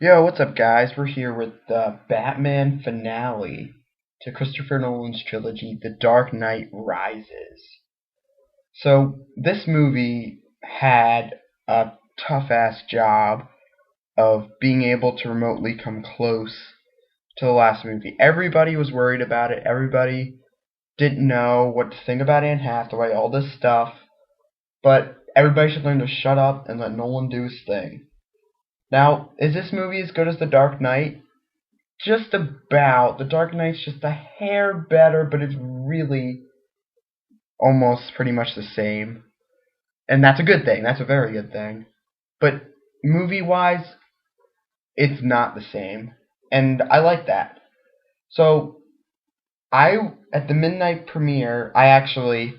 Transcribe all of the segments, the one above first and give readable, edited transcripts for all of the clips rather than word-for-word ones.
Yo, what's up, guys? We're here with the Batman finale to Christopher Nolan's trilogy, The Dark Knight Rises. So, this movie had a tough ass job of being able to remotely come close to the last movie. Everybody was worried about it, everybody didn't know what to think about Anne Hathaway, all this stuff, but everybody should learn to shut up and let Nolan do his thing. Now, is this movie as good as The Dark Knight? Just about. The Dark Knight's just a hair better, but it's really almost pretty much the same. And that's a good thing. That's a very good thing. But movie-wise, it's not the same. And I like that. So, at the midnight premiere, I actually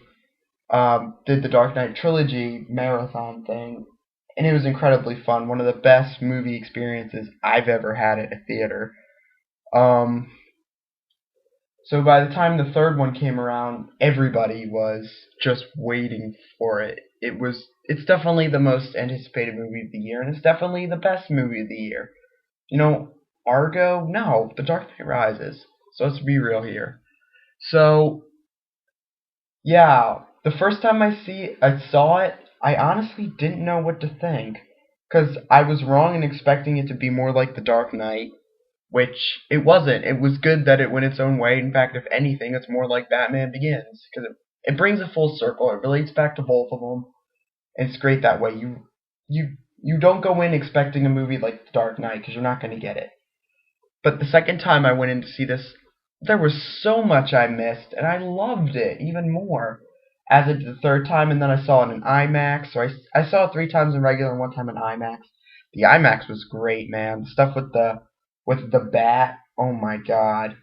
did the Dark Knight trilogy marathon thing. And it was incredibly fun. One of the best movie experiences I've ever had at a theater. Um, So by the time the third one came around, everybody was just waiting for it. It's definitely the most anticipated movie of the year, and it's definitely the best movie of the year. You know, Argo? No, The Dark Knight Rises. So let's be real here. So yeah, the first time I saw it, I honestly didn't know what to think, because I was wrong in expecting it to be more like The Dark Knight, which it wasn't. It was good that it went its own way. In fact, if anything, it's more like Batman Begins, because it brings it full circle. It relates back to both of them, and it's great that way. You don't go in expecting a movie like The Dark Knight, because you're not going to get it. But the second time I went in to see this, there was so much I missed, and I loved it even more as I did the third time, and then I saw it in IMAX. So I saw it 3 times in regular and 1 time in IMAX. The IMAX was great, man. The stuff with the bat, oh my god.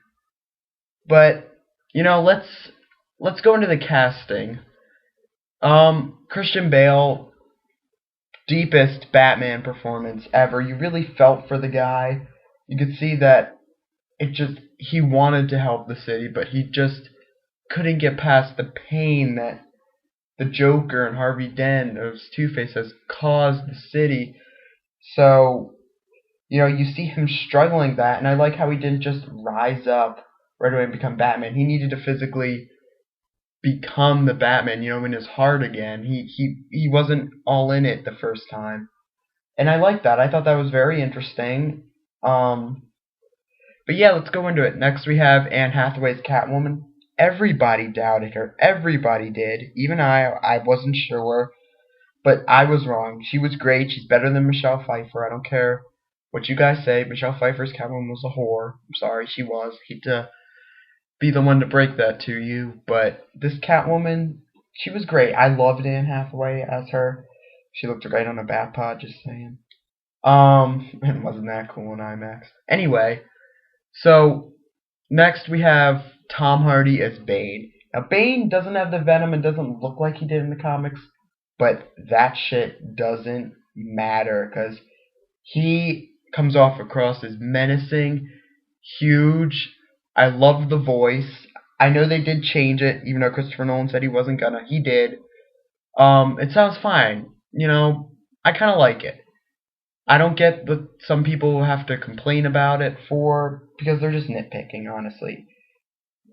But let's go into the casting. Christian Bale, deepest Batman performance ever. You really felt for the guy. You could see that he wanted to help the city, but he just couldn't get past the pain that the Joker and Harvey Dent, as Two-Face, has caused the city. So, you see him struggling that, and I like how he didn't just rise up right away and become Batman. He needed to physically become the Batman, in his heart again. He wasn't all in it the first time. And I like that. I thought that was very interesting. But yeah, let's go into it. Next we have Anne Hathaway's Catwoman. Everybody doubted her. Everybody did. Even I wasn't sure. But I was wrong. She was great. She's better than Michelle Pfeiffer. I don't care what you guys say. Michelle Pfeiffer's Catwoman was a whore. I'm sorry, she was. Hate to be the one to break that to you, but this Catwoman, she was great. I loved Anne Hathaway as her. She looked great on a bat pod, just saying. And wasn't that cool in IMAX? Anyway, so next we have Tom Hardy as Bane. Now Bane doesn't have the venom and doesn't look like he did in the comics, but that shit doesn't matter because he comes off across as menacing, huge. I love the voice. I know they did change it, even though Christopher Nolan said he wasn't gonna. He did. It sounds fine. I kind of like it. I don't get what some people have to complain about it for, because they're just nitpicking, honestly.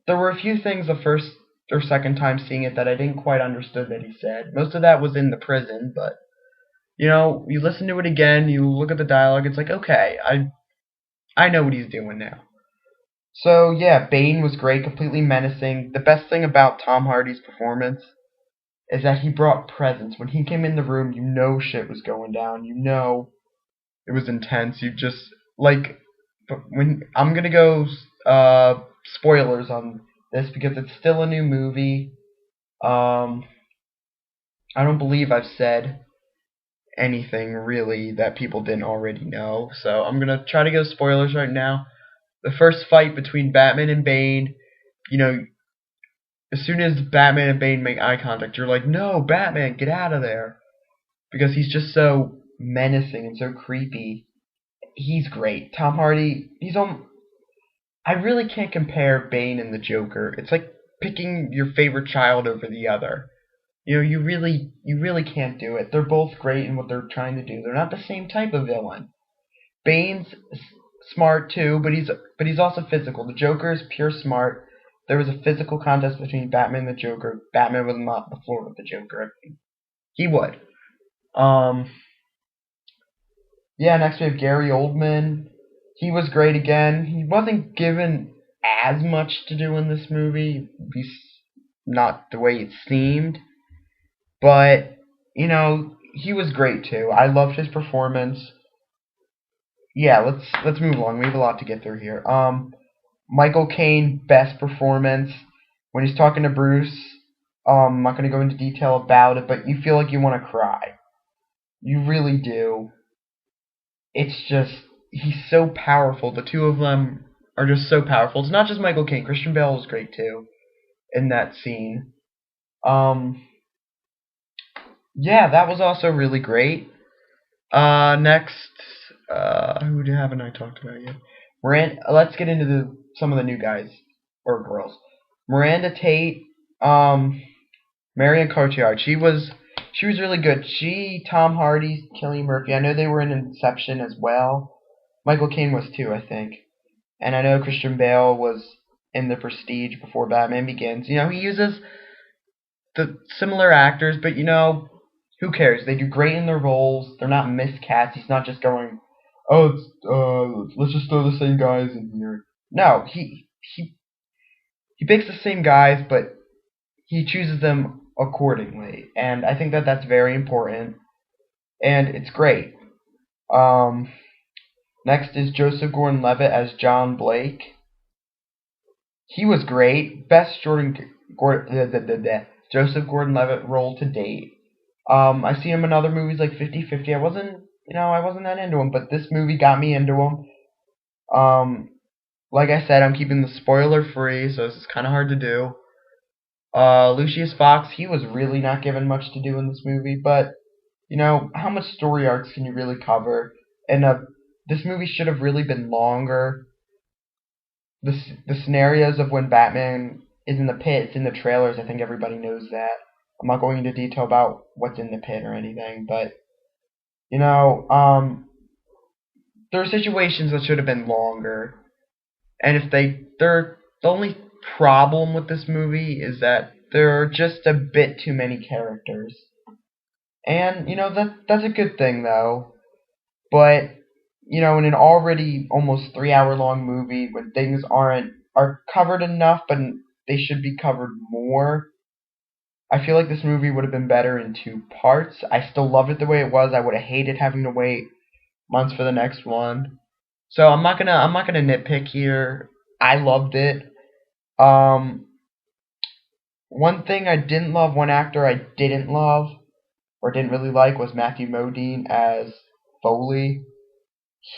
There were a few things the first or second time seeing it that I didn't quite understood that he said. Most of that was in the prison, but you listen to it again, you look at the dialogue, it's like, okay, I know what he's doing now. So yeah, Bane was great, completely menacing. The best thing about Tom Hardy's performance is that he brought presence. When he came in the room, shit was going down. It was intense. You just like when I'm gonna go spoilers on this because it's still a new movie. I don't believe I've said anything really that people didn't already know. So I'm gonna try to go spoilers right now. The first fight between Batman and Bane, as soon as Batman and Bane make eye contact, you're like, no, Batman, get out of there. Because he's just so menacing and so creepy. He's great. Tom Hardy, I really can't compare Bane and the Joker. It's like picking your favorite child over the other. You really can't do it. They're both great in what they're trying to do. They're not the same type of villain. Bane's smart too, but he's also physical. The Joker is pure smart. There was a physical contest between Batman and the Joker. Batman would mop the floor with the Joker. I think he would. Um, yeah. Next we have Gary Oldman. He was great again. He wasn't given as much to do in this movie. He's not the way it seemed, but he was great too. I loved his performance. Yeah, let's move along. We have a lot to get through here. Michael Caine, best performance when he's talking to Bruce. I'm not going to go into detail about it, but you feel like you want to cry. You really do. It's just he's so powerful. The two of them are just so powerful. It's not just Michael Caine. Christian Bale was great too in that scene. Um, yeah, that was also really great. Next, who haven't I talked about yet? Let's get into some of the new guys or girls. Miranda Tate, Marion Cotillard. She was really good. Tom Hardy, Cillian Murphy. I know they were in Inception as well. Michael Caine was too, I think. And I know Christian Bale was in The Prestige before Batman Begins. He uses the similar actors, but who cares? They do great in their roles. They're not miscast. He's not just going, oh, let's just throw the same guys in here. No, he picks the same guys, but he chooses them accordingly, and I think that that's very important, and it's great. Next is Joseph Gordon-Levitt as John Blake. He was great. Best Joseph Gordon-Levitt role to date. I see him in other movies like 50-50. I wasn't that into him, but this movie got me into him. Like I said, I'm keeping the spoiler free, so this is kind of hard to do. Lucius Fox, he was really not given much to do in this movie, but how much story arcs can you really cover? And this movie should have really been longer. The scenarios of when Batman is in the pit, it's in the trailers. I think everybody knows that. I'm not going into detail about what's in the pit or anything, but there are situations that should have been longer. And the only problem with this movie is that there are just a bit too many characters. And that's a good thing though. But in an already almost 3-hour long movie when things are covered enough but they should be covered more, I feel like this movie would have been better in 2 parts. I still loved it the way it was. I would have hated having to wait months for the next one. So I'm not gonna nitpick here. I loved it. One thing I didn't love, one actor I didn't love or didn't really like was Matthew Modine as Foley.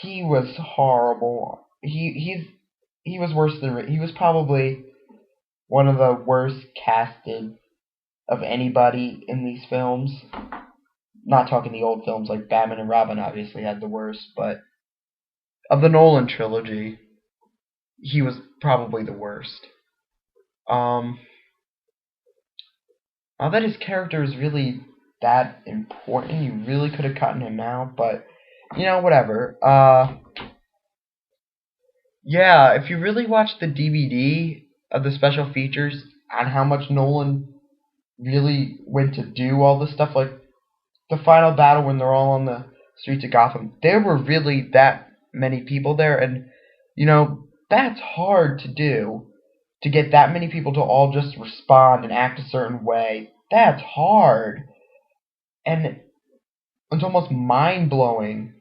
He was horrible. He was worse than he was probably one of the worst casted of anybody in these films. Not talking the old films like Batman and Robin obviously had the worst, but of the Nolan trilogy, he was probably the worst. Not that his character is really that important. You really could have cut him out, but whatever. Yeah, if you really watch the DVD of the special features on how much Nolan really went to do all this stuff, like the final battle when they're all on the streets of Gotham, there were really that many people there, and that's hard to do, to get that many people to all just respond and act a certain way. That's hard, and it's almost mind-blowing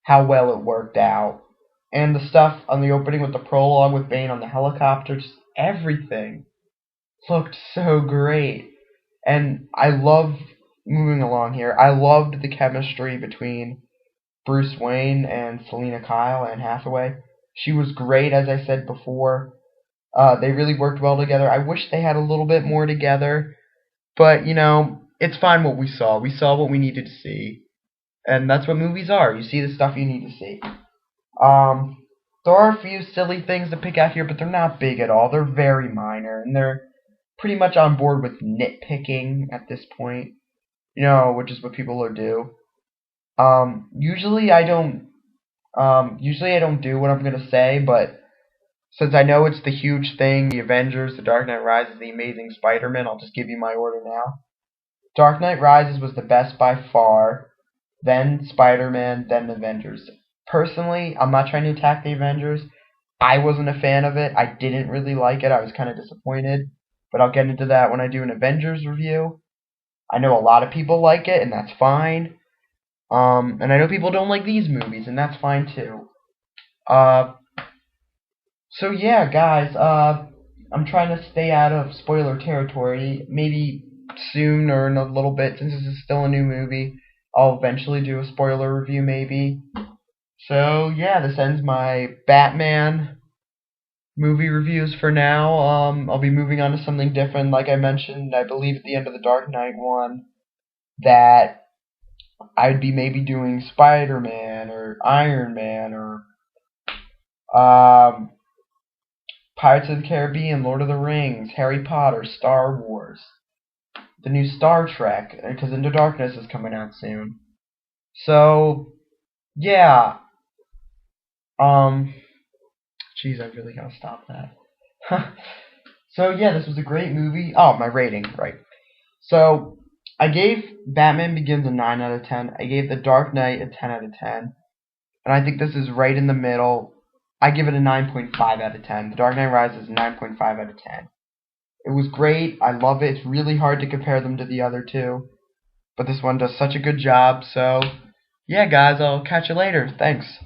how well it worked out. And the stuff on the opening with the prologue with Bane on the helicopter, just everything looked so great. And I love, moving along here, I loved the chemistry between Bruce Wayne and Selina Kyle, Anne Hathaway. She was great, as I said before. They really worked well together. I wish they had a little bit more together. But, it's fine what we saw. We saw what we needed to see. And that's what movies are. You see the stuff you need to see. There are a few silly things to pick out here, but they're not big at all. They're very minor. And they're pretty much on board with nitpicking at this point. Which is what people do. Usually I don't Usually I don't do what I'm gonna say, but since I know it's the huge thing, the Avengers, The Dark Knight Rises, The Amazing Spider-Man, I'll just give you my order now. Dark Knight Rises was the best by far, then Spider-Man, then the Avengers. Personally, I'm not trying to attack the Avengers. I wasn't a fan of it. I didn't really like it. I was kind of disappointed. But I'll get into that when I do an Avengers review. I know a lot of people like it, and that's fine. And I know people don't like these movies, and that's fine too. Uh, so yeah, guys, I'm trying to stay out of spoiler territory. Maybe soon or in a little bit, since this is still a new movie, I'll eventually do a spoiler review, maybe. So yeah, this ends my Batman movie reviews for now. I'll be moving on to something different. Like I mentioned, I believe at the end of the Dark Knight one that I'd be maybe doing Spider-Man or Iron Man or um, Pirates of the Caribbean, Lord of the Rings, Harry Potter, Star Wars, the new Star Trek, because Into Darkness is coming out soon. So yeah, um, jeez, I really gotta stop that. So yeah, this was a great movie. Oh, my rating, right. So I gave Batman Begins a 9 out of 10. I gave The Dark Knight a 10 out of 10. And I think this is right in the middle. I give it a 9.5 out of 10. The Dark Knight Rises is a 9.5 out of 10. It was great. I love it. It's really hard to compare them to the other two. But this one does such a good job. So, yeah, guys, I'll catch you later. Thanks.